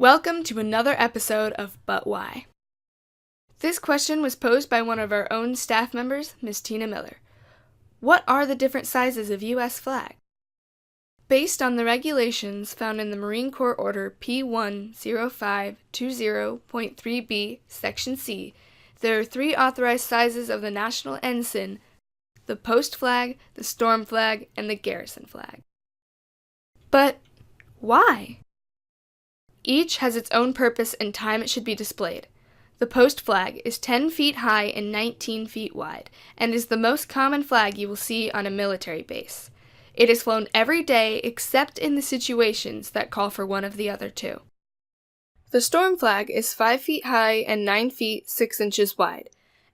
Welcome to another episode of But Why? This question was posed by one of our own staff members, Ms. Tina Miller. What are the different sizes of U.S. flag? Based on the regulations found in the Marine Corps Order P10520.3b, Section C, there are three authorized sizes of the National Ensign: the post flag, the storm flag, and the garrison flag. But why? Each has its own purpose and time it should be displayed. The post flag is 10 feet high and 19 feet wide, and is the most common flag you will see on a military base. It is flown every day except in the situations that call for one of the other two. The storm flag is 5 feet high and 9 feet 6 inches wide,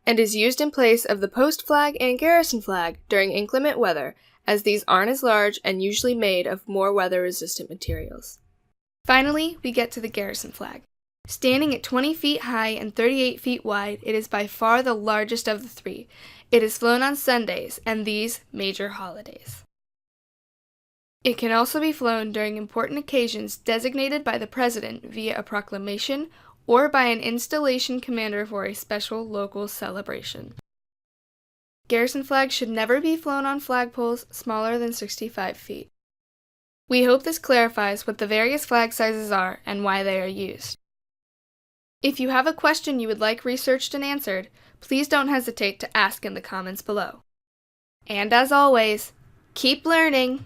and is used in place of the post flag and garrison flag during inclement weather, as these aren't as large and usually made of more weather-resistant materials. Finally, we get to the garrison flag. Standing at 20 feet high and 38 feet wide, it is by far the largest of the three. It is flown on Sundays and these major holidays. It can also be flown during important occasions designated by the President via a proclamation or by an installation commander for a special local celebration. Garrison flags should never be flown on flagpoles smaller than 65 feet. We hope this clarifies what the various flag sizes are and why they are used. If you have a question you would like researched and answered, please don't hesitate to ask in the comments below. And as always, keep learning!